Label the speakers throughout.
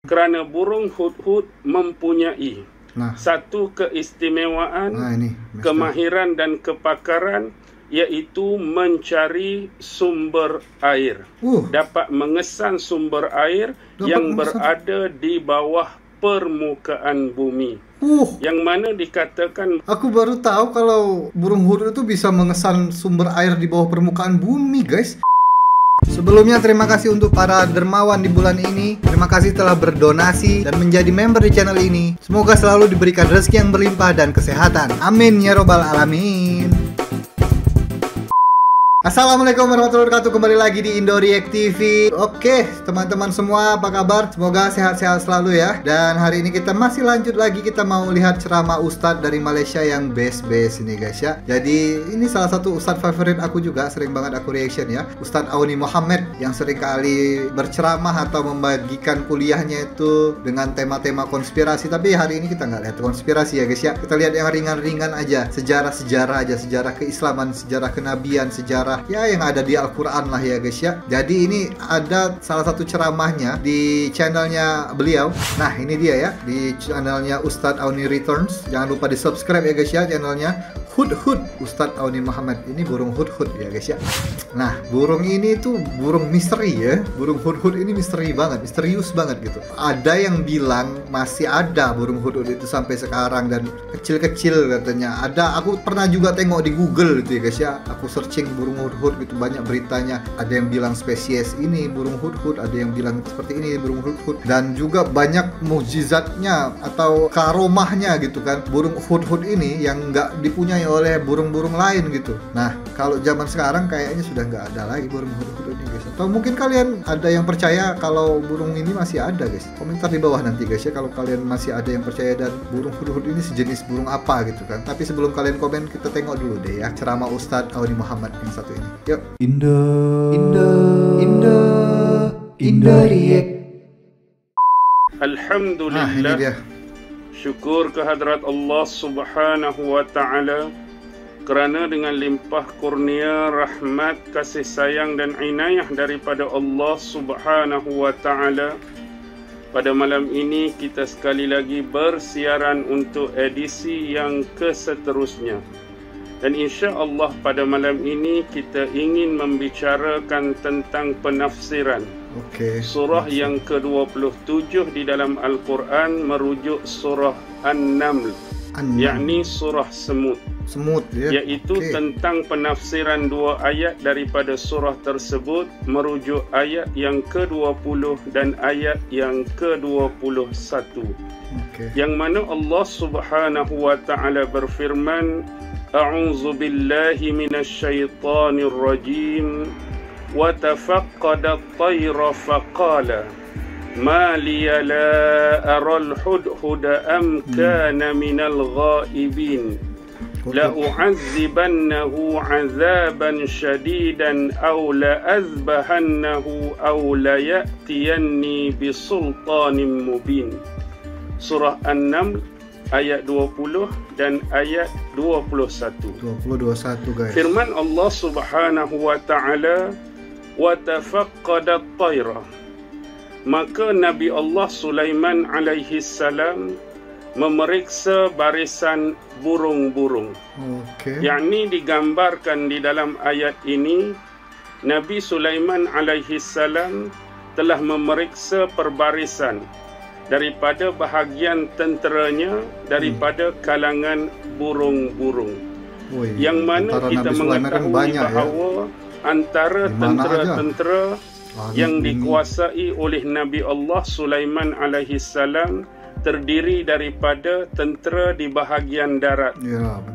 Speaker 1: Kerana burung hudhud mempunyai satu keistimewaan, kemahiran dan kepakaran, iaitu mencari sumber air. Dapat mengesan sumber air yang berada di bawah permukaan bumi. Yang mana dikatakan,
Speaker 2: aku baru tahu kalau burung hudhud itu bisa mengesan sumber air di bawah permukaan bumi, guys. Sebelumnya terima kasih untuk para dermawan di bulan ini. Terima kasih telah berdonasi dan menjadi member di channel ini. Semoga selalu diberikan rezeki yang berlimpah dan kesehatan. Amin ya robbal alamin. Assalamualaikum warahmatullahi wabarakatuh. Kembali lagi di Indo React TV. Oke teman-teman semua, apa kabar? Semoga sehat-sehat selalu ya. Dan hari ini kita masih lanjut lagi. Kita mau lihat ceramah Ustadz dari Malaysia yang best ini guys ya. Jadi ini salah satu Ustadz favorit aku juga. Sering banget aku reaction ya, Ustadz Auni Muhammad, yang sering kali berceramah atau membagikan kuliahnya itu dengan tema-tema konspirasi. Tapi hari ini kita nggak lihat konspirasi ya guys ya. Kita lihat yang ringan-ringan aja. Sejarah-sejarah aja. Sejarah keislaman, sejarah kenabian, sejarah ya yang ada di Al-Quran lah ya guys ya. Jadi ini ada salah satu ceramahnya di channelnya beliau. Nah ini dia ya, di channelnya Ustadz Auni Returns. Jangan lupa di subscribe ya guys ya, channelnya Hudhud Ustadz Auni Muhammad. Ini burung hudhud ya guys ya. Nah burung ini tuh burung misteri ya. Burung hudhud ini misteri banget, misterius banget gitu. Ada yang bilang masih ada burung hudhud itu sampai sekarang dan kecil-kecil katanya. Ada, aku pernah juga tengok di Google gitu ya guys ya. Aku searching burung hudhud gitu, banyak beritanya. Ada yang bilang spesies ini burung hudhud, ada yang bilang seperti ini burung hudhud, dan juga banyak mukjizatnya atau karomahnya gitu kan burung hudhud ini yang nggak dipunyai oleh burung-burung lain gitu. Nah kalau zaman sekarang kayaknya sudah nggak ada lagi burung hudhud ini guys. Atau mungkin kalian ada yang percaya kalau burung ini masih ada guys. Komentar di bawah nanti guys ya, kalau kalian masih ada yang percaya dan burung hudhud ini sejenis burung apa gitu kan. Tapi sebelum kalian komen, kita tengok dulu deh ya ceramah Ustadz Auni Muhammad yang satu ini. Yuk. Indo React.
Speaker 1: Alhamdulillah, syukur kehadrat Allah Subhanahu wa ta'ala kerana dengan limpah kurnia, rahmat, kasih sayang dan inayah daripada Allah Subhanahu wa ta'ala, pada malam ini kita sekali lagi bersiaran untuk edisi yang keseterusnya. Dan insya-Allah pada malam ini kita ingin membicarakan tentang penafsiran surah yang ke-27 di dalam Al-Quran, merujuk surah An-Naml, yakni surah semut ya? Iaitu tentang penafsiran dua ayat daripada surah tersebut, merujuk ayat yang ke-20 dan ayat yang ke-21, yang mana Allah Subhanahu wa ta'ala berfirman, A'udzu billahi minasyaitonir rajim wa tafaqqada at-tayra faqala ma liya la aral hudhuda am kana minal ghaibin la u'azzibannahu 'adzaban shadidan aw la azbahannahu aw la ya'tiyanni bisultanin mubin. Surah An-Naml ayat 20 dan ayat 21 guys. Firman Allah Subhanahu wa ta'ala, wa tafaqqada at-tayra, maka Nabi Allah Sulaiman alaihi salam memeriksa barisan burung-burung. Yakni digambarkan di dalam ayat ini, Nabi Sulaiman alaihi salam telah memeriksa perbarisan daripada bahagian tenteranya daripada kalangan burung-burung. Yang mana kita mengetahui bahawa antara tentera-tentera yang dikuasai oleh Nabi Allah Sulaiman alaihi salam terdiri daripada tentera di bahagian darat,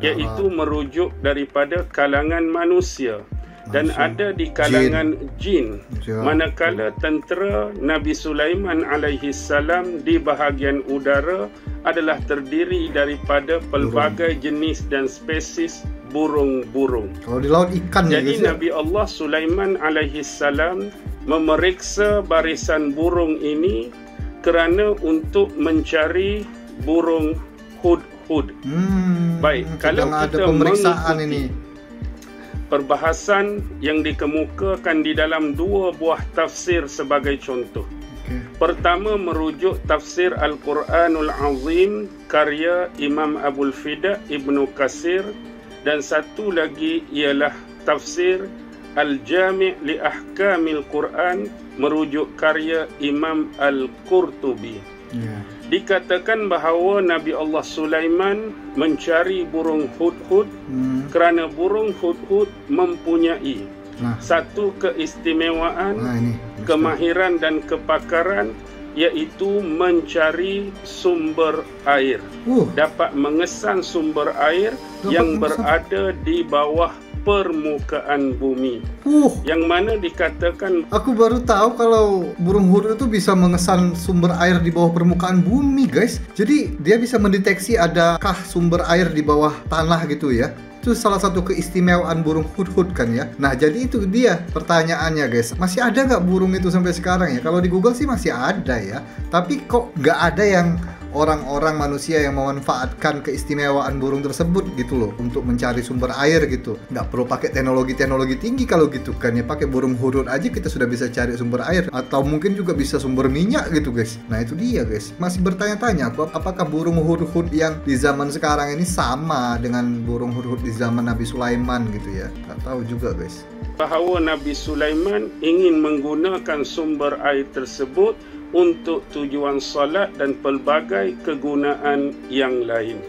Speaker 1: iaitu merujuk daripada kalangan manusia, dan ada di kalangan jin. Manakala tentera Nabi Sulaiman alaihi salam di bahagian udara adalah terdiri daripada pelbagai jenis dan spesies burung-burung.
Speaker 2: Kalau di laut ikan.
Speaker 1: Jadi Nabi Allah Sulaiman alaihi salam memeriksa barisan burung ini kerana untuk mencari burung hudhud. Baik, kalau kita mengikuti perbahasan yang dikemukakan di dalam dua buah tafsir sebagai contoh. Pertama merujuk tafsir Al-Quranul Azim karya Imam Abul Fida Ibnu Katsir, dan satu lagi ialah tafsir Al-Jami' li Ahkamil Quran merujuk karya Imam Al-Qurtubi. Dikatakan bahawa Nabi Allah Sulaiman mencari burung hudhud kerana burung hudhud mempunyai satu keistimewaan, kemahiran dan kepakaran, iaitu mencari sumber air. Dapat mengesan sumber air yang berada di bawah permukaan bumi. Yang mana dikatakan,
Speaker 2: aku baru tahu kalau burung hudhud itu bisa mengesan sumber air di bawah permukaan bumi, guys. Jadi dia bisa mendeteksi adakah sumber air di bawah tanah gitu ya. Itu salah satu keistimewaan burung hudhud kan ya. Nah, jadi itu dia pertanyaannya, guys. Masih ada nggak burung itu sampai sekarang ya? Kalau di Google sih masih ada ya. Tapi kok nggak ada yang orang-orang manusia yang memanfaatkan keistimewaan burung tersebut gitu loh untuk mencari sumber air gitu. Nggak perlu pakai teknologi tinggi kalau gitu kan ya. Pakai burung hudhud aja kita sudah bisa cari sumber air, atau mungkin juga bisa sumber minyak gitu, guys. Nah, itu dia, guys. Masih bertanya-tanya aku, apakah burung hudhud yang di zaman sekarang ini sama dengan burung hudhud di zaman Nabi Sulaiman gitu ya. Nggak tahu juga, guys.
Speaker 1: Bahawa Nabi Sulaiman ingin menggunakan sumber air tersebut untuk tujuan salat dan pelbagai kegunaan yang lain.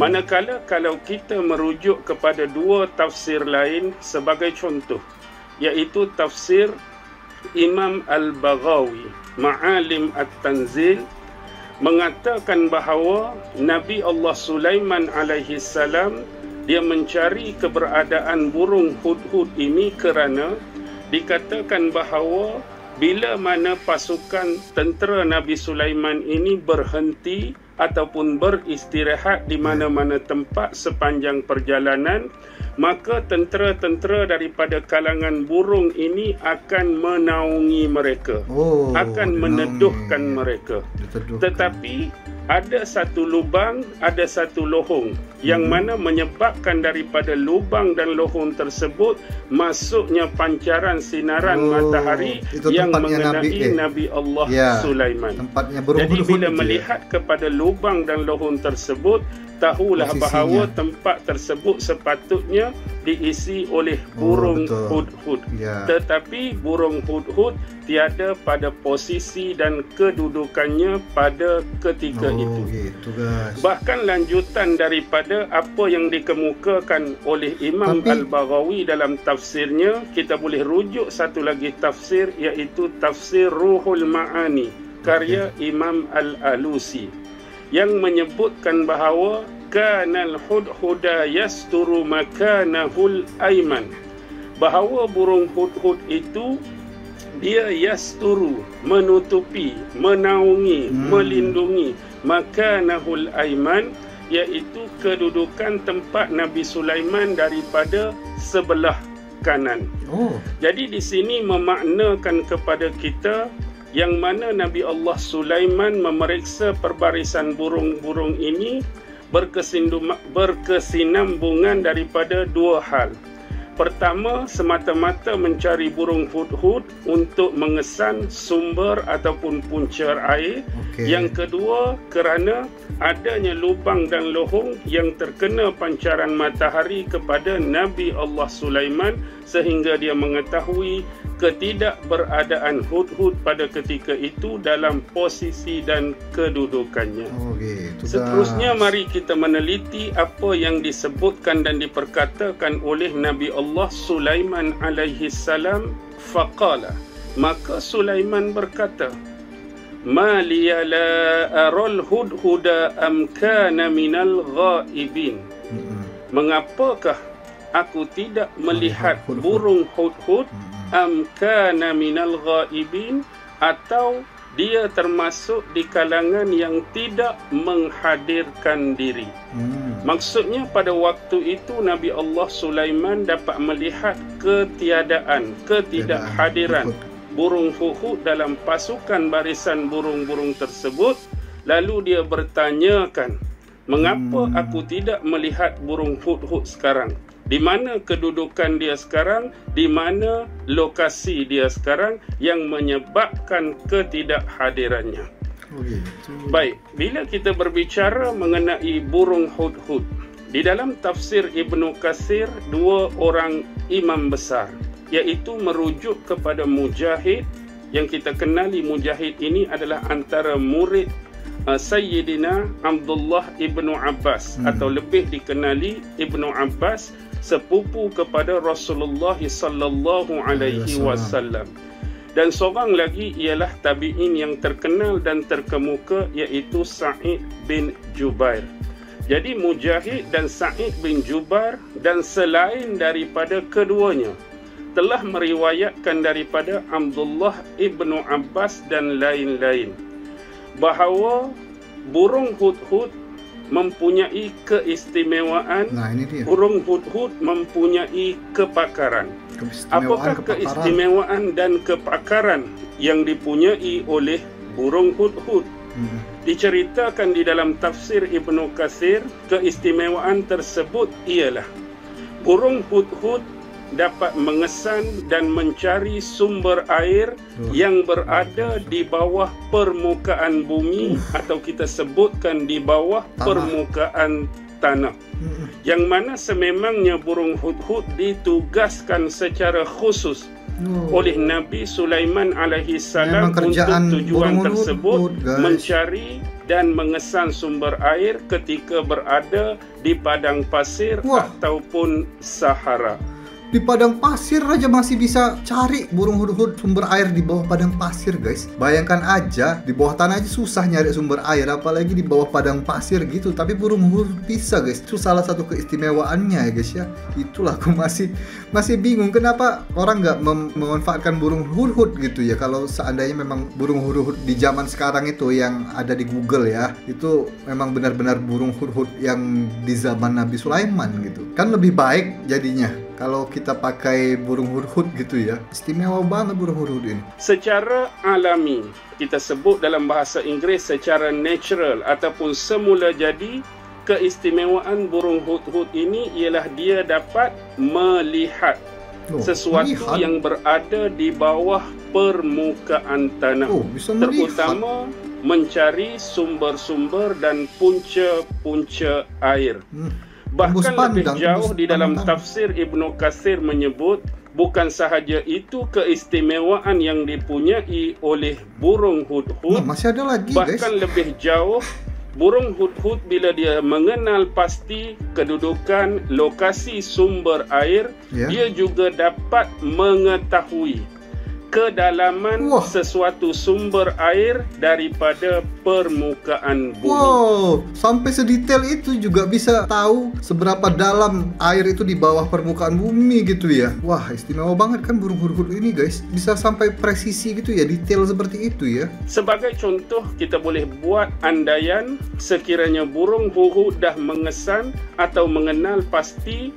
Speaker 1: Manakala kalau kita merujuk kepada dua tafsir lain sebagai contoh, iaitu tafsir Imam Al-Baghawi Ma'alim At-Tanzil mengatakan bahawa Nabi Allah Sulaiman alaihi salam dia mencari keberadaan burung hudhud ini kerana dikatakan bahawa bila mana pasukan tentera Nabi Sulaiman ini berhenti ataupun beristirahat di mana-mana tempat sepanjang perjalanan, maka tentera-tentera daripada kalangan burung ini akan menaungi mereka, akan meneduhkan mereka. Tetapi ada satu lubang, ada satu lohong yang mana menyebabkan daripada lubang dan lohong tersebut masuknya pancaran sinaran matahari yang mengenai Nabi Allah Sulaiman. Jadi bila melihat kepada lubang dan lohong tersebut, tahulah bahawa tempat tersebut sepatutnya diisi oleh burung hudhud. Tetapi burung hudhud tiada pada posisi dan kedudukannya pada ketika itu. Bahkan lanjutan daripada apa yang dikemukakan oleh Imam Al-Baghawi dalam tafsirnya, kita boleh rujuk satu lagi tafsir, iaitu tafsir Ruhul Ma'ani karya Imam Al-Alusi, yang menyebutkan bahawa kanal hudhuda yasturu makanahul aiman, bahawa burung hudhud itu dia yasturu, menutupi, menaungi, melindungi makanahul aiman, iaitu kedudukan tempat Nabi Sulaiman daripada sebelah kanan. Jadi di sini memaknakan kepada kita yang mana Nabi Allah Sulaiman memeriksa perbarisan burung-burung ini berkesinambungan daripada dua hal. Pertama, semata-mata mencari burung hudhud untuk mengesan sumber ataupun punca air. Yang kedua, kerana adanya lubang dan lohong yang terkena pancaran matahari kepada Nabi Allah Sulaiman, sehingga dia mengetahui ketidakberadaan hudhud pada ketika itu dalam posisi dan kedudukannya. Seterusnya, mari kita meneliti apa yang disebutkan dan diperkatakan oleh Nabi Allah Sulaiman alaihi salam. Faqala, maka Sulaiman berkata, ma liya la aral hudhuda am kana minal ghaibin. Mengapakah aku tidak melihat burung hudhud? Am kana minal ghaibin, atau dia termasuk di kalangan yang tidak menghadirkan diri. Maksudnya pada waktu itu Nabi Allah Sulaiman dapat melihat ketidakhadiran burung hudhud dalam pasukan barisan burung-burung tersebut. Lalu dia bertanyakan, mengapa aku tidak melihat burung hudhud sekarang? di mana kedudukan dia sekarang, di mana lokasi dia sekarang yang menyebabkan ketidakhadirannya. Baik, bila kita berbicara mengenai burung hudhud, di dalam tafsir Ibnu Katsir, dua orang imam besar, iaitu merujuk kepada Mujahid. Yang kita kenali Mujahid ini adalah antara murid Sayyidina Abdullah ibnu Abbas, atau lebih dikenali Ibnu Abbas, sepupu kepada Rasulullah sallallahu alaihi wasallam. Dan seorang lagi ialah tabi'in yang terkenal dan terkemuka, iaitu Sa'id bin Jubair. Jadi Mujahid dan Sa'id bin Jubair dan selain daripada keduanya telah meriwayatkan daripada Abdullah ibnu Abbas dan lain-lain bahawa burung hudhud mempunyai keistimewaan.
Speaker 2: Ini dia.
Speaker 1: Burung hudhud mempunyai kepakaran. Apakah keistimewaan dan kepakaran yang dipunyai oleh burung hudhud? Diceritakan di dalam tafsir Ibnu Katsir, keistimewaan tersebut ialah burung hudhud dapat mengesan dan mencari sumber air yang berada di bawah permukaan bumi, atau kita sebutkan di bawah permukaan tanah. Yang mana sememangnya burung hudhud ditugaskan secara khusus oleh Nabi Sulaiman alaihi salam untuk tujuan tersebut, mencari dan mengesan sumber air ketika berada di padang pasir ataupun Sahara.
Speaker 2: Di padang pasir aja masih bisa cari burung hudhud sumber air di bawah padang pasir, guys. Bayangkan aja, di bawah tanah aja susah nyari sumber air, apalagi di bawah padang pasir gitu. Tapi burung hudhud bisa, guys. Itu salah satu keistimewaannya ya, guys ya. Itulah aku masih bingung kenapa orang nggak memanfaatkan burung hudhud gitu ya. Kalau seandainya memang burung hudhud di zaman sekarang itu yang ada di Google ya, itu memang benar-benar burung hudhud yang di zaman Nabi Sulaiman gitu. Kan lebih baik jadinya kalau kita pakai burung hudhud gitu ya. Istimewa banget burung hudhud ini.
Speaker 1: Secara alami, kita sebut dalam bahasa Inggris secara natural ataupun semula jadi, keistimewaan burung hudhud ini ialah dia dapat melihat sesuatu yang berada di bawah permukaan tanah. Terutama mencari sumber-sumber dan punca-punca air. Bahkan lebih jauh di dalam tafsir Ibnu Katsir menyebut, bukan sahaja itu keistimewaan yang dipunyai oleh burung hudhud,
Speaker 2: masih ada lagi,
Speaker 1: bahkan guys. Lebih jauh, burung hudhud bila dia mengenal pasti kedudukan lokasi sumber air, dia juga dapat mengetahui kedalaman sesuatu sumber air daripada permukaan bumi.
Speaker 2: Sampai sedetail itu juga bisa tahu seberapa dalam air itu di bawah permukaan bumi gitu ya. Wah, istimewa banget kan burung hudhud ini, guys. Bisa sampai presisi gitu ya, detail seperti itu ya.
Speaker 1: Sebagai contoh, kita boleh buat andaian sekiranya burung hudhud dah mengesan atau mengenal pasti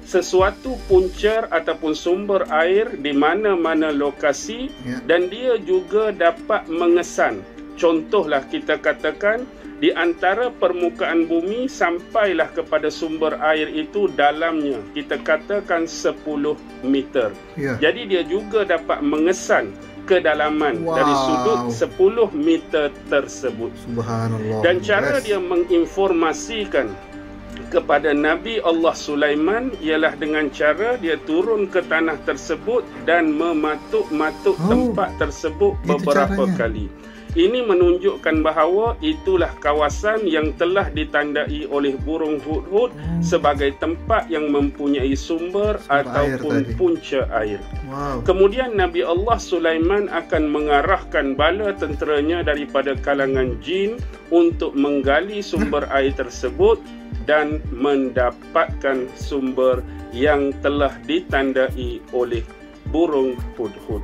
Speaker 1: sesuatu puncer ataupun sumber air di mana-mana lokasi, dan dia juga dapat mengesan. Contohlah kita katakan di antara permukaan bumi sampailah kepada sumber air itu dalamnya kita katakan 10 meter. Jadi dia juga dapat mengesan kedalaman dari sudut 10 meter tersebut.
Speaker 2: Subhanallah.
Speaker 1: Dan cara dia menginformasikan kepada Nabi Allah Sulaiman ialah dengan cara dia turun ke tanah tersebut dan mematuk-matuk tempat tersebut beberapa kali. Ini menunjukkan bahawa itulah kawasan yang telah ditandai oleh burung hudhud sebagai tempat yang mempunyai sumber ataupun punca air. Kemudian Nabi Allah Sulaiman akan mengarahkan bala tenteranya daripada kalangan jin untuk menggali sumber air tersebut dan mendapatkan sumber yang telah ditandai oleh burung hudhud.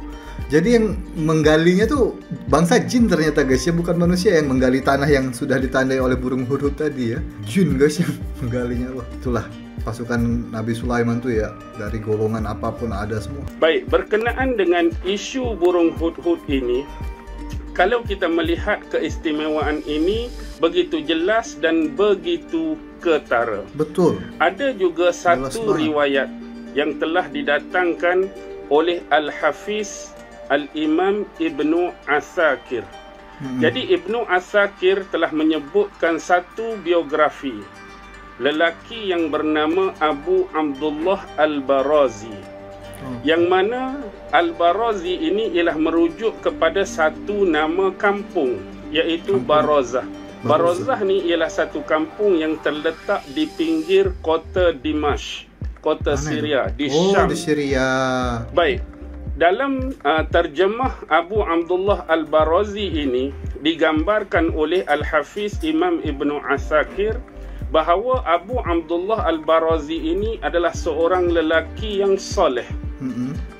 Speaker 2: Jadi yang menggalinya tuh bangsa jin ternyata, guys ya, bukan manusia yang menggali tanah yang sudah ditandai oleh burung hudhud tadi ya. Jin, guys, yang menggalinya. Wah, itulah pasukan Nabi Sulaiman tuh ya, dari golongan apapun ada semua.
Speaker 1: Baik, berkenaan dengan isu burung hudhud ini, kalau kita melihat keistimewaan ini begitu jelas dan begitu ketara.
Speaker 2: Betul.
Speaker 1: Ada juga satu riwayat yang telah didatangkan oleh Al-Hafiz Al-Imam Ibnu Asakir. Jadi Ibnu Asakir telah menyebutkan satu biografi lelaki yang bernama Abu Abdullah Al-Barazi, yang mana Al-Barazi ini ialah merujuk kepada satu nama kampung, iaitu Barazah. Barazah ni ialah satu kampung yang terletak di pinggir kota Dimashq, kota Syria, di Syam.
Speaker 2: Di Syria.
Speaker 1: Baik. Dalam terjemah Abu Abdullah Al-Barazi ini digambarkan oleh Al-Hafiz Imam Ibnu Asakir bahawa Abu Abdullah Al-Barazi ini adalah seorang lelaki yang soleh.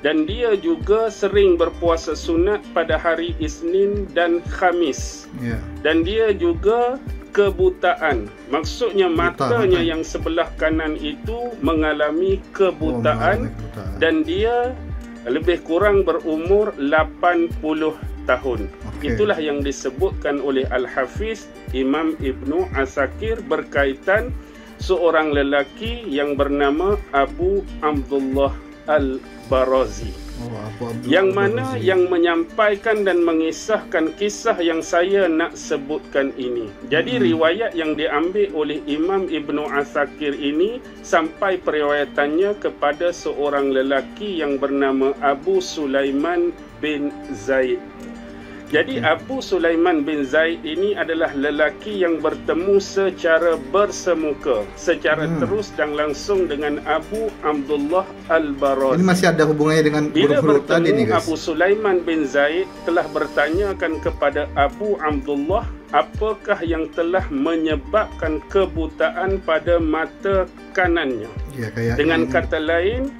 Speaker 1: Dan dia juga sering berpuasa sunat pada hari Isnin dan Khamis. Dan dia juga kebutaan. Maksudnya matanya yang sebelah kanan itu mengalami kebutaan. Dan dia lebih kurang berumur 80 tahun. Itulah yang disebutkan oleh Al-Hafiz Imam Ibnu Asakir berkaitan seorang lelaki yang bernama Abu Abdullah Al-Barazi, yang mana yang menyampaikan dan mengisahkan kisah yang saya nak sebutkan ini. Jadi riwayat yang diambil oleh Imam Ibnu Asakir ini sampai periwayatannya kepada seorang lelaki yang bernama Abu Sulaiman bin Zaid. Jadi Abu Sulaiman bin Zaid ini adalah lelaki yang bertemu secara bersemuka, secara terus dan langsung dengan Abu Abdullah Al-Barazi.
Speaker 2: Ini masih ada hubungannya dengan huruf-huruf tadi nih, guys.
Speaker 1: Abu Sulaiman bin Zaid telah bertanyakan kepada Abu Abdullah apakah yang telah menyebabkan kebutaan pada mata kanannya. Dengan kata lain,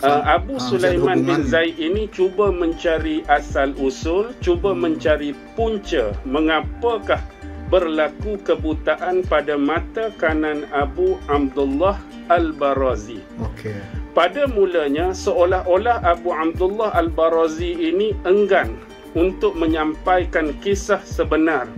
Speaker 1: Abu Sulaiman bin Zaid ini cuba mencari asal usul, cuba mencari punca mengapakah berlaku kebutaan pada mata kanan Abu Abdullah Al-Barazi. Pada mulanya seolah-olah Abu Abdullah Al-Barazi ini enggan untuk menyampaikan kisah sebenar.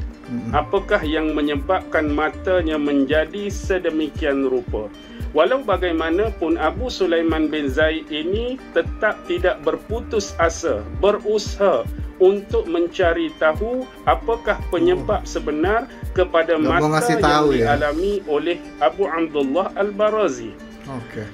Speaker 1: Apakah yang menyebabkan matanya menjadi sedemikian rupa? Walau bagaimanapun, Abu Sulaiman bin Zaid ini tetap tidak berputus asa, berusaha untuk mencari tahu apakah penyebab sebenar kepada mata yang dialami oleh Abu Abdullah Al-Barazi.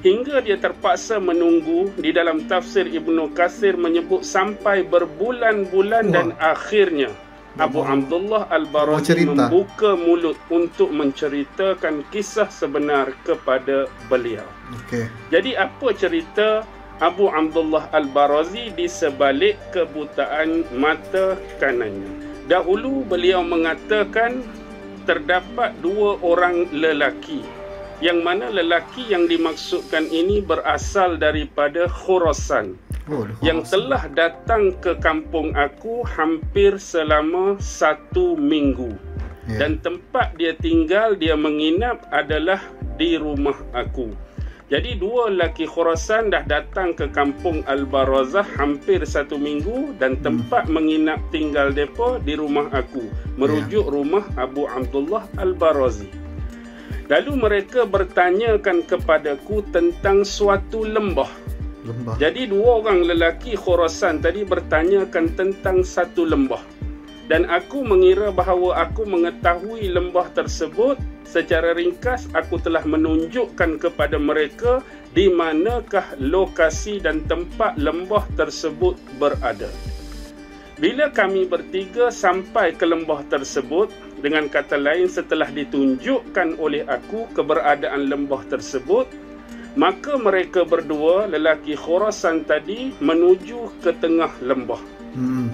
Speaker 1: Hingga dia terpaksa menunggu. Di dalam tafsir Ibnu Katsir menyebut sampai berbulan-bulan dan akhirnya Abu Abdullah Al-Barazi membuka mulut untuk menceritakan kisah sebenar kepada beliau. Jadi apa cerita Abu Abdullah Al-Barazi di sebalik kebutaan mata kanannya? Dahulu beliau mengatakan terdapat dua orang lelaki, yang mana lelaki yang dimaksudkan ini berasal daripada Khurasan, yang telah datang ke kampung aku hampir selama 1 minggu. Dan tempat dia tinggal, dia menginap adalah di rumah aku. Jadi dua lelaki Khurasan dah datang ke kampung Al-Barazah hampir 1 minggu, dan tempat menginap tinggal mereka di rumah aku, merujuk rumah Abu Abdullah Al-Barazi. Lalu mereka bertanyakan kepadaku tentang suatu lembah. Jadi dua orang lelaki Khurasan tadi bertanyakan tentang satu lembah, dan aku mengira bahawa aku mengetahui lembah tersebut. Secara ringkas aku telah menunjukkan kepada mereka di manakah lokasi dan tempat lembah tersebut berada. Bila kami bertiga sampai ke lembah tersebut, dengan kata lain setelah ditunjukkan oleh aku keberadaan lembah tersebut, maka mereka berdua, lelaki Khurasan tadi, menuju ke tengah lembah.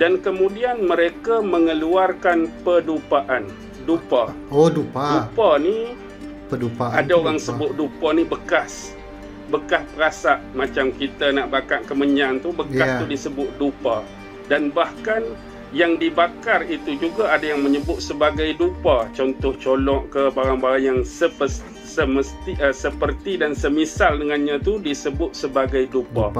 Speaker 1: Dan kemudian mereka mengeluarkan pedupaan. Dupa. Dupa ni, pedupaan. Ada orang sebut dupa ni bekas perasak. Macam kita nak bakar kemenyan tu, bekas tu disebut dupa. Dan bahkan yang dibakar itu juga ada yang menyebut sebagai dupa. Contoh colok ke barang-barang yang seperti dan semisal dengannya tu disebut sebagai dupa.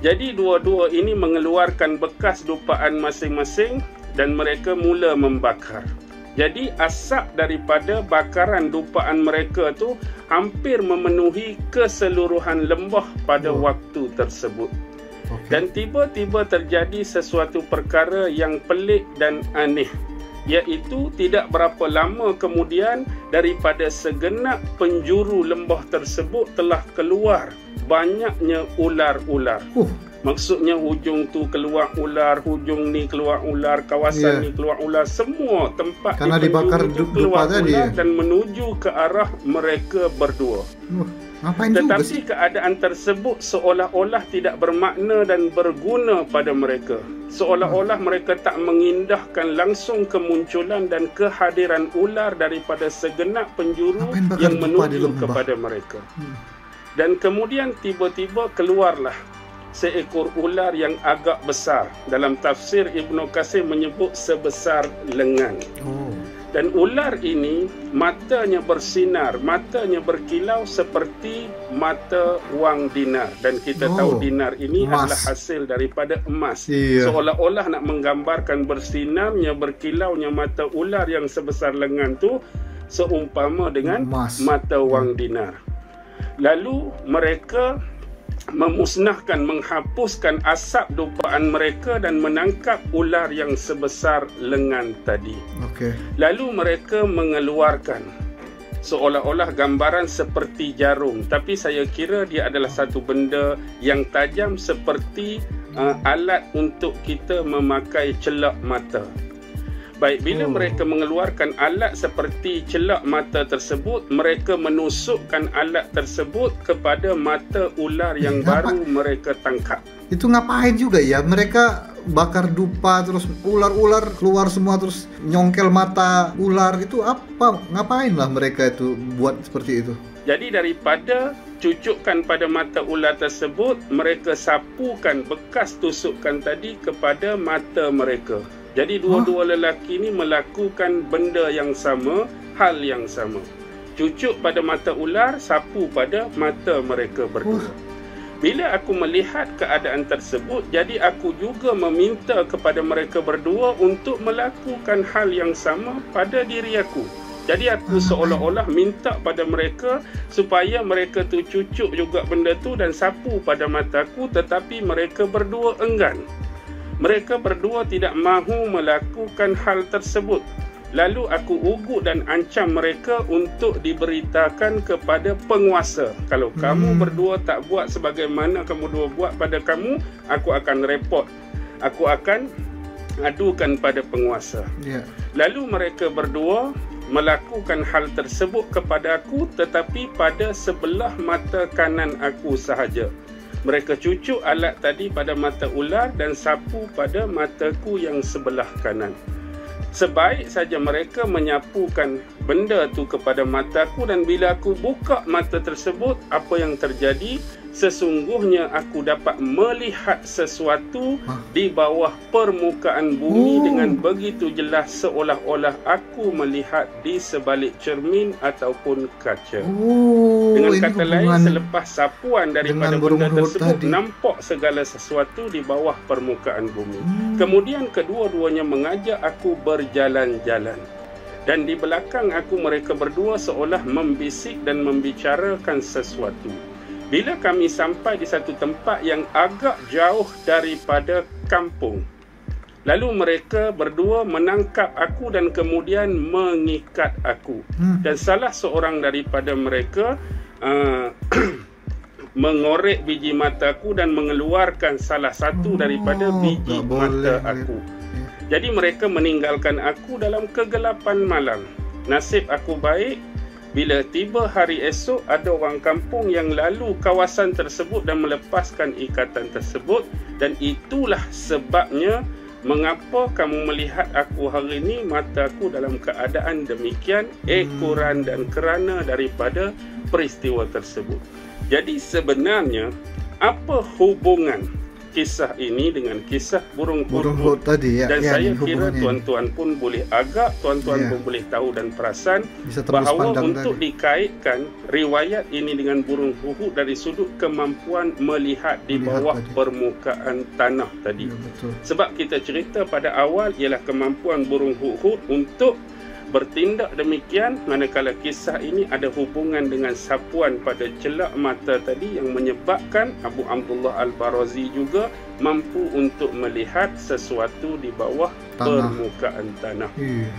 Speaker 1: Jadi dua-dua ini mengeluarkan bekas dupaan masing-masing dan mereka mula membakar. Jadi asap daripada bakaran dupaan mereka tu hampir memenuhi keseluruhan lembah pada waktu tersebut. Dan tiba-tiba terjadi sesuatu perkara yang pelik dan aneh, iaitu tidak berapa lama kemudian daripada segenap penjuru lembah tersebut telah keluar banyaknya ular-ular. Maksudnya hujung tu keluar ular, hujung ni keluar ular, kawasan ni keluar ular, semua tempat
Speaker 2: karena dibakar
Speaker 1: keluar
Speaker 2: tadi
Speaker 1: ular dan menuju ke arah mereka berdua. Tetapi keadaan tersebut seolah-olah tidak bermakna dan berguna pada mereka. Seolah-olah mereka tak mengindahkan langsung kemunculan dan kehadiran ular daripada segenap penjuru yang menuju kepada mereka. Dan kemudian tiba-tiba keluarlah seekor ular yang agak besar. Dalam tafsir Ibnu Katsir menyebut sebesar lengan. Dan ular ini matanya bersinar, matanya berkilau seperti mata wang dinar. Dan kita tahu dinar ini adalah hasil daripada emas. Seolah-olah nak menggambarkan bersinarnya, berkilaunya mata ular yang sebesar lengan tu seumpama dengan mata wang dinar. Lalu mereka memusnahkan, menghapuskan asap dupaan mereka dan menangkap ular yang sebesar lengan tadi. Lalu mereka mengeluarkan seolah-olah gambaran seperti jarum, tapi saya kira dia adalah satu benda yang tajam seperti alat untuk kita memakai celak mata. Baik, bila mereka mengeluarkan alat seperti celak mata tersebut, mereka menusukkan alat tersebut kepada mata ular yang baru mereka tangkap.
Speaker 2: Itu ngapain juga ya? Mereka bakar dupa, terus ular-ular keluar semua, terus nyongkel mata ular. Itu apa? Ngapain lah mereka itu buat seperti itu?
Speaker 1: Jadi daripada cucukkan pada mata ular tersebut, mereka sapukan bekas tusukan tadi kepada mata mereka. Jadi dua-dua lelaki ini melakukan benda yang sama, hal yang sama. Cucuk pada mata ular, sapu pada mata mereka berdua. Bila aku melihat keadaan tersebut, jadi aku juga meminta kepada mereka berdua untuk melakukan hal yang sama pada diri aku. Jadi aku seolah-olah minta pada mereka supaya mereka tu cucuk juga benda tu dan sapu pada mataku, tetapi mereka berdua enggan. Mereka berdua tidak mahu melakukan hal tersebut. Lalu aku ugut dan ancam mereka untuk diberitakan kepada penguasa. Kalau kamu berdua tak buat sebagaimana kamu dua buat pada kamu, aku akan report. Aku akan adukan pada penguasa. Lalu mereka berdua melakukan hal tersebut kepada aku, tetapi pada sebelah mata kanan aku sahaja. Mereka cucuk alat tadi pada mata ular dan sapu pada mataku yang sebelah kanan. Sebaik saja mereka menyapukan benda tu kepada mataku, dan bila aku buka mata tersebut, apa yang terjadi? Sesungguhnya aku dapat melihat sesuatu di bawah permukaan bumi dengan begitu jelas, seolah-olah aku melihat di sebalik cermin ataupun kaca. Dengan kata lain, selepas sapuan daripada benda tersebut, nampak segala sesuatu di bawah permukaan bumi. Kemudian kedua-duanya mengajak aku berjalan-jalan. Dan di belakang aku mereka berdua seolah membisik dan membicarakan sesuatu. Bila kami sampai di satu tempat yang agak jauh daripada kampung, lalu mereka berdua menangkap aku dan kemudian mengikat aku. Dan salah seorang daripada mereka mengorek biji mataku dan mengeluarkan salah satu daripada biji mata aku. Jadi mereka meninggalkan aku dalam kegelapan malam. Nasib aku baik, bila tiba hari esok, ada orang kampung yang lalu kawasan tersebut dan melepaskan ikatan tersebut. Dan itulah sebabnya mengapa kamu melihat aku hari ini, mataku dalam keadaan demikian, ekoran dan kerana daripada peristiwa tersebut. Jadi sebenarnya apa hubungan kisah ini dengan kisah burung hudhud
Speaker 2: tadi?
Speaker 1: Dan saya kira tuan-tuan pun boleh agak, tuan-tuan pun boleh tahu dan perasan bahawa untuk dikaitkan riwayat ini dengan burung hudhud dari sudut kemampuan melihat di bawah permukaan tanah tadi. Sebab kita cerita pada awal ialah kemampuan burung hudhud untuk bertindak demikian manakala kisah ini ada hubungan dengan sapuan pada celak mata tadi yang menyebabkan Abu Abdullah Al-Barazi juga mampu untuk melihat sesuatu di bawah permukaan tanah.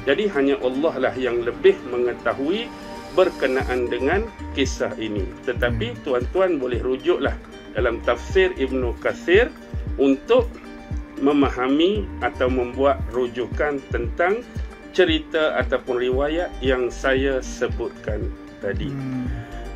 Speaker 1: Jadi hanya Allah lah yang lebih mengetahui berkenaan dengan kisah ini. Tetapi tuan-tuan boleh rujuklah dalam tafsir Ibnu Katsir untuk memahami atau membuat rujukan tentang cerita ataupun riwayat yang saya sebutkan tadi.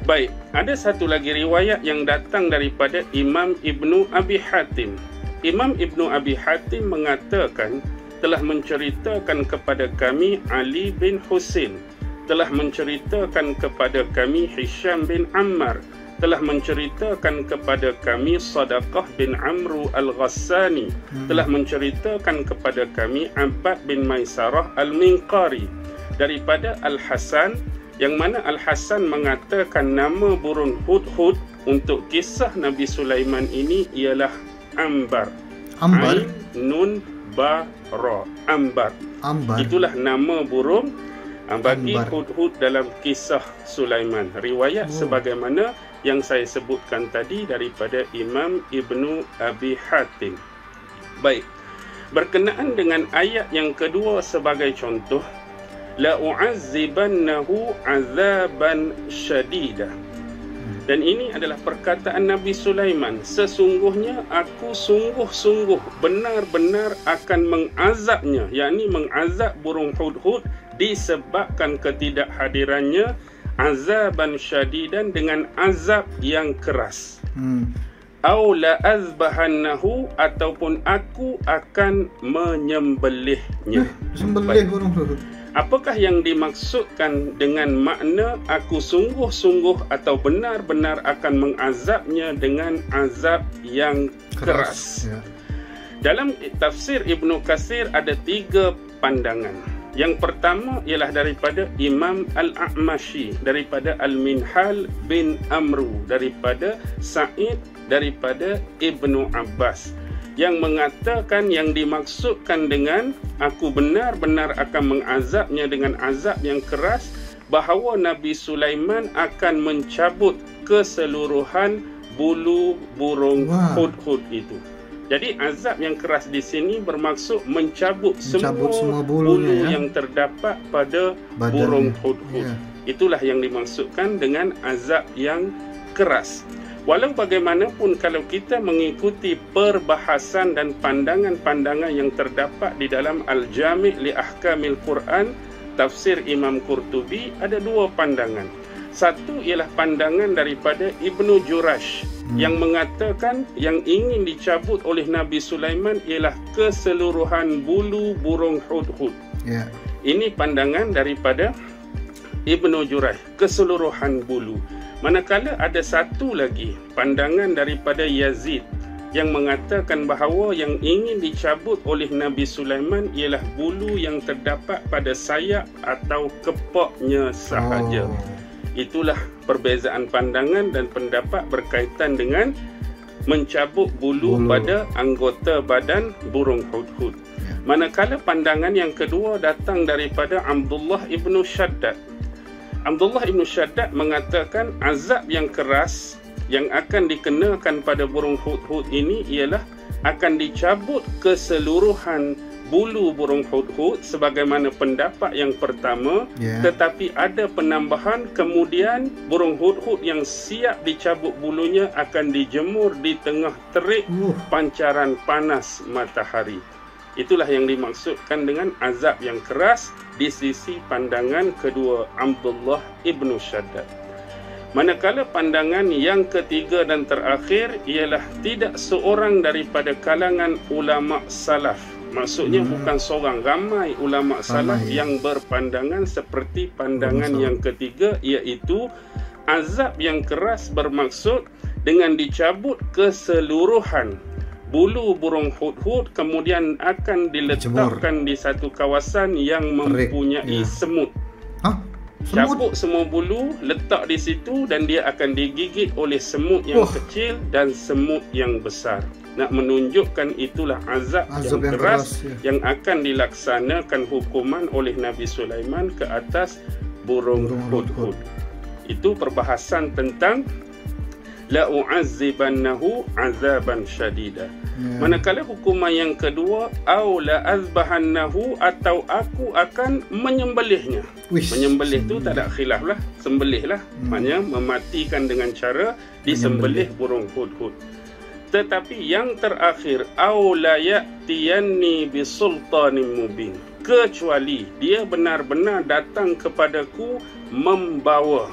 Speaker 1: Baik, ada satu lagi riwayat yang datang daripada Imam Ibnu Abi Hatim. Imam Ibnu Abi Hatim mengatakan telah menceritakan kepada kami Ali bin Husain, telah menceritakan kepada kami Hisham bin Ammar, telah menceritakan kepada kami Sadaqah bin Amru Al-Ghassani, telah menceritakan kepada kami Abbad bin Maisarah Al-Minqari daripada Al-Hasan, yang mana Al-Hasan mengatakan nama burung hudhud untuk kisah Nabi Sulaiman ini ialah Ambar.
Speaker 2: Ambar?
Speaker 1: Nun ba ra. Ambar. Itulah nama burung bagi hudhud dalam kisah Sulaiman. Riwayat sebagaimana yang saya sebutkan tadi daripada Imam Ibnu Abi Hatim. Baik, berkenaan dengan ayat yang kedua sebagai contoh, la u'azzibannahu 'azaban syadida. Dan ini adalah perkataan Nabi Sulaiman, sesungguhnya aku sungguh-sungguh benar-benar akan mengazabnya, yakni mengazab burung hudhud disebabkan ketidakhadirannya, azaban syadidan, dengan azab yang keras. Au la azbahannahu, ataupun aku akan menyembelihnya.
Speaker 2: Sembelih burung hudhud.
Speaker 1: Apakah yang dimaksudkan dengan makna aku sungguh-sungguh atau benar-benar akan mengazabnya dengan azab yang keras? Dalam tafsir Ibnu Katsir ada 3 pandangan. Yang pertama ialah daripada Imam Al-A'mashi, daripada Al-Minhal bin Amru, daripada Sa'id, daripada Ibnu Abbas, yang mengatakan yang dimaksudkan dengan aku benar-benar akan mengazabnya dengan azab yang keras, bahawa Nabi Sulaiman akan mencabut keseluruhan bulu burung hudhud itu. Jadi azab yang keras di sini bermaksud mencabut semua bulu yang terdapat pada burung hudhud. Itulah yang dimaksudkan dengan azab yang keras. Walau bagaimanapun, kalau kita mengikuti perbahasan dan pandangan-pandangan yang terdapat di dalam Al-Jami' li Ahkamil Quran, tafsir Imam Qurtubi, ada 2 pandangan. Satu ialah pandangan daripada Ibnu Jurash, yang mengatakan yang ingin dicabut oleh Nabi Sulaiman ialah keseluruhan bulu burung hudhud. Ini pandangan daripada Ibnu Jurash, keseluruhan bulu. Manakala ada satu lagi pandangan daripada Yazid yang mengatakan bahawa yang ingin dicabut oleh Nabi Sulaiman ialah bulu yang terdapat pada sayap atau kepaknya sahaja. Itulah perbezaan pandangan dan pendapat berkaitan dengan mencabut bulu pada anggota badan burung hudhud. Manakala pandangan yang kedua datang daripada Abdullah ibnu Shaddad. Abdullah ibnu Shaddad mengatakan azab yang keras yang akan dikenakan pada burung hudhud ini ialah akan dicabut keseluruhan bulu burung hudhud sebagaimana pendapat yang pertama, tetapi ada penambahan, kemudian burung hudhud yang siap dicabut bulunya akan dijemur di tengah terik pancaran panas matahari. Itulah yang dimaksudkan dengan azab yang keras di sisi pandangan kedua Abdullah ibnu Shaddad. Manakala pandangan yang ketiga dan terakhir ialah tidak seorang daripada kalangan ulama salaf. Maksudnya bukan seorang, ramai ulama salaf yang berpandangan seperti pandangan yang ketiga, iaitu azab yang keras bermaksud dengan dicabut keseluruhan bulu burung hudhud, kemudian akan diletakkan di satu kawasan yang mempunyai semut. Cabut semua bulu, letak di situ, dan dia akan digigit oleh semut yang kecil dan semut yang besar. nak menunjukkan itulah azab yang keras yang akan dilaksanakan hukuman oleh Nabi Sulaiman ke atas burung hudhud. Itu perbahasan tentang la u'azzibannahu azaban syadida. Manakala hukuman yang kedua, au la azbahannahu, atau aku akan menyembelihnya. Menyembelih tu tak ada khilaf lah, sembelih lah. Maknanya mematikan dengan cara disembelih burung hudhud. Tetapi yang terakhir, au la ya'tiyanni bisultanin mubin, kecuali dia benar-benar datang kepadaku membawa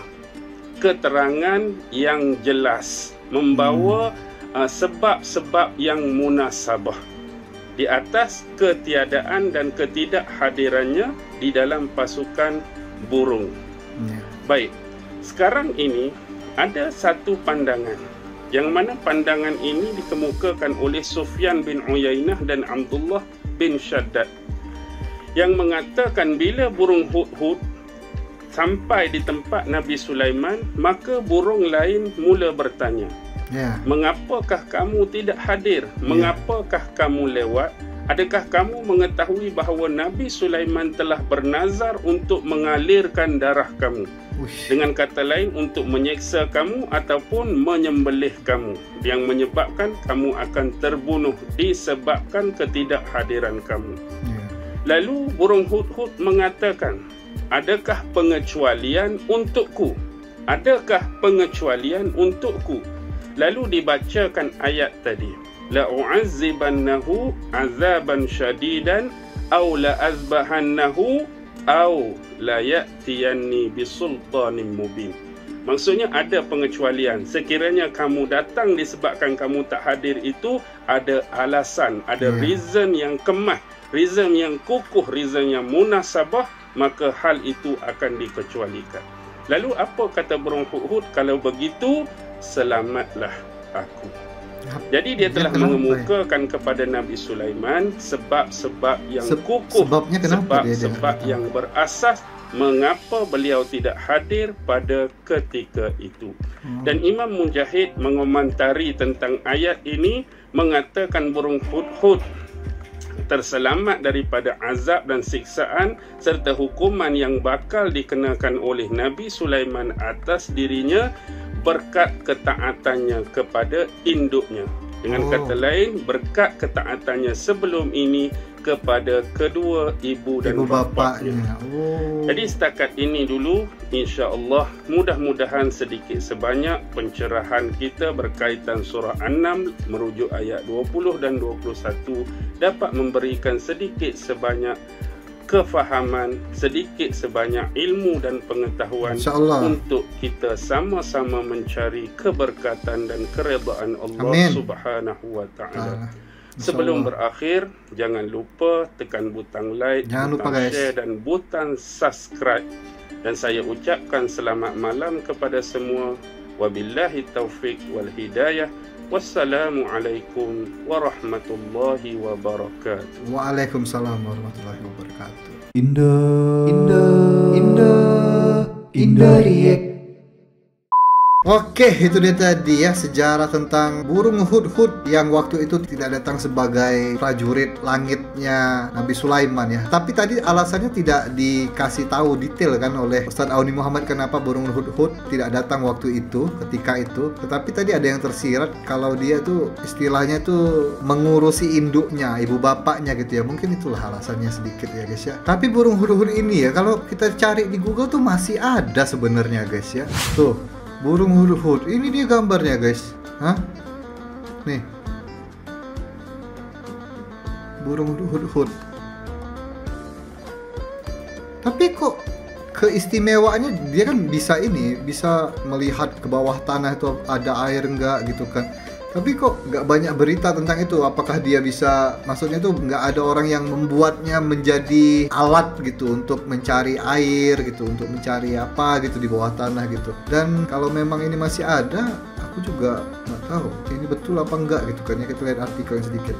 Speaker 1: keterangan yang jelas, membawa sebab-sebab yang munasabah di atas ketiadaan dan ketidakhadirannya di dalam pasukan burung. Baik, sekarang ini ada satu pandangan, yang mana pandangan ini dikemukakan oleh Sufyan bin Uyainah dan Abdullah bin Shaddad, yang mengatakan bila burung hudhud sampai di tempat Nabi Sulaiman, maka burung lain mula bertanya, mengapakah kamu tidak hadir? Mengapakah kamu lewat? Adakah kamu mengetahui bahawa Nabi Sulaiman telah bernazar untuk mengalirkan darah kamu? Dengan kata lain, untuk menyeksa kamu ataupun menyembelih kamu, yang menyebabkan kamu akan terbunuh disebabkan ketidakhadiran kamu. Lalu burung hudhud mengatakan, adakah pengecualian untukku? Adakah pengecualian untukku? Lalu dibacakan ayat tadi, la u'azzibannahu azaban syadidan aw la azbahannahu aw la ya'tiyanni bisultanin mubin. Maksudnya ada pengecualian. Sekiranya kamu datang disebabkan kamu tak hadir, itu ada alasan, ada reason yang kemah, reason yang kukuh, reason yang munasabah, maka hal itu akan dikecualikan. Lalu apa kata burung hudhud? Kalau begitu, selamatlah aku. Jadi dia telah mengemukakan kepada Nabi Sulaiman sebab-sebab yang kukuh, sebab-sebab yang berasas mengapa beliau tidak hadir pada ketika itu. Dan Imam Mujahid mengomentari tentang ayat ini, mengatakan burung hudhud terselamat daripada azab dan siksaan serta hukuman yang bakal dikenakan oleh Nabi Sulaiman atas dirinya berkat ketaatannya kepada induknya. Dengan kata lain, berkat ketaatannya sebelum ini kepada kedua ibu dan bapaknya. Jadi setakat ini dulu, insya-Allah, mudah-mudahan sedikit sebanyak pencerahan kita berkaitan surah An-Naml merujuk ayat 20 dan 21 dapat memberikan sedikit sebanyak kefahaman, sedikit sebanyak ilmu dan pengetahuan untuk kita sama-sama mencari keberkatan dan keredaan Allah Subhanahu wa taala. Sebelum berakhir, jangan lupa tekan butang like, butang share dan butang subscribe. Dan saya ucapkan selamat malam kepada semua. Wabillahi taufiq wal hidayah. Wassalamualaikum warahmatullahi wabarakatuh.
Speaker 2: Waalaikumsalam warahmatullahi wabarakatuh. Indo React. Oke, itu dia tadi ya sejarah tentang burung hudhud yang waktu itu tidak datang sebagai prajurit langitnya Nabi Sulaiman ya. Tapi tadi alasannya tidak dikasih tahu detail kan oleh Ustadz Auni Muhammad kenapa burung hudhud tidak datang waktu itu, ketika itu. Tetapi tadi ada yang tersirat kalau dia tuh istilahnya tuh mengurusi induknya, ibu bapaknya gitu ya. Mungkin itulah alasannya sedikit ya guys ya. Tapi burung hudhud ini ya kalau kita cari di Google tuh masih ada sebenarnya guys ya. Tuh, burung hudhud, ini dia gambarnya guys. Nih, burung hudhud. Tapi kok keistimewaannya dia kan bisa melihat ke bawah tanah itu ada air enggak gitu kan. Tapi kok nggak banyak berita tentang itu. Apakah dia bisa, maksudnya tuh nggak ada orang yang membuatnya menjadi alat gitu untuk mencari air gitu, untuk mencari apa gitu di bawah tanah gitu. Dan kalau memang ini masih ada, aku juga nggak tahu ini betul apa enggak gitu kan ya. Kita lihat artikelnya sedikit.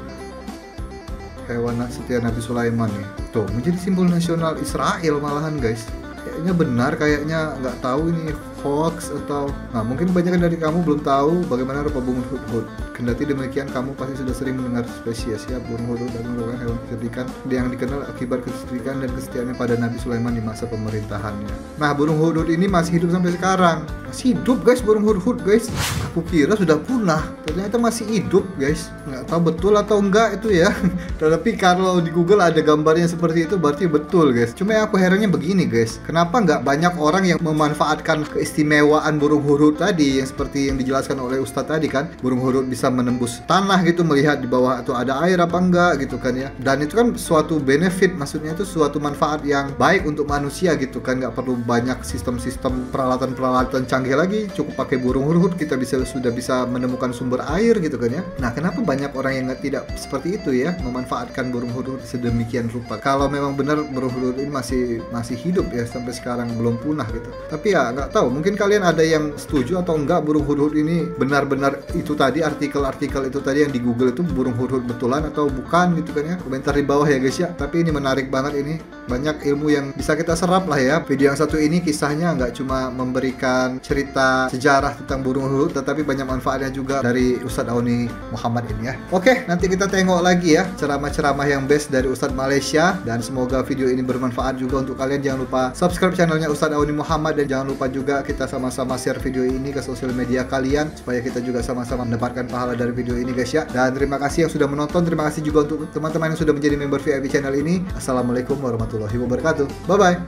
Speaker 2: Hewan setia Nabi Sulaiman nih, tuh menjadi simbol nasional Israel malahan guys. Kayaknya benar, kayaknya nggak tahu ini hoax atau mungkin kebanyakan dari kamu belum tahu bagaimana rupa burung hudhud. Kendati demikian, kamu pasti sudah sering mendengar spesies ya burung hudhud dan merupakan hewan kecerdikan yang dikenal akibat kecerdikan dan kesetiaannya pada Nabi Sulaiman di masa pemerintahannya. Nah, burung hudhud ini masih hidup sampai sekarang. Masih hidup guys, burung hudhud guys. Aku kira sudah punah, ternyata masih hidup guys. Nggak tahu betul atau enggak itu ya. Tetapi kalau di Google ada gambarnya seperti itu, berarti betul guys. Cuma yang aku herannya begini guys, kenapa nggak banyak orang yang memanfaatkan keistimewaan burung hudhud tadi, yang seperti yang dijelaskan oleh Ustadz tadi kan, burung hudhud bisa menembus tanah gitu, melihat di bawah itu ada air apa enggak gitu kan ya. Dan itu kan suatu benefit, maksudnya itu suatu manfaat yang baik untuk manusia gitu kan, nggak perlu banyak sistem-sistem peralatan-peralatan canggih lagi, cukup pakai burung hudhud kita sudah bisa menemukan sumber air gitu kan ya. Nah, kenapa banyak orang yang tidak seperti itu ya, memanfaatkan burung hudhud sedemikian rupa? Kalau memang benar burung hudhud ini masih hidup ya sampai sekarang, belum punah gitu. Tapi ya nggak tahu, mungkin kalian ada yang setuju atau enggak burung hudhud ini benar-benar itu tadi, artikel itu tadi yang di Google itu burung hudhud betulan atau bukan gitu kan ya. Komentar di bawah ya guys ya. Tapi ini menarik banget, ini banyak ilmu yang bisa kita serap lah ya. Video yang satu ini kisahnya nggak cuma memberikan cerita sejarah tentang burung hudhud, tetapi banyak manfaatnya juga dari Ustadz Auni Muhammad ini ya. Oke, nanti kita tengok lagi ya ceramah-ceramah yang best dari Ustadz Malaysia, dan semoga video ini bermanfaat juga untuk kalian. Jangan lupa subscribe channelnya Ustadz Auni Muhammad, dan jangan lupa juga kita sama-sama share video ini ke sosial media kalian supaya kita juga sama-sama mendapatkan pahala dari video ini guys ya. Dan terima kasih yang sudah menonton, terima kasih juga untuk teman-teman yang sudah menjadi member VIP channel ini. Assalamualaikum warahmatullahi wabarakatuh. Bye bye.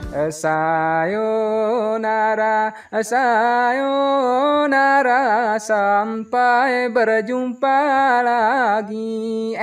Speaker 2: Sayonara, sayonara, sampai berjumpa lagi.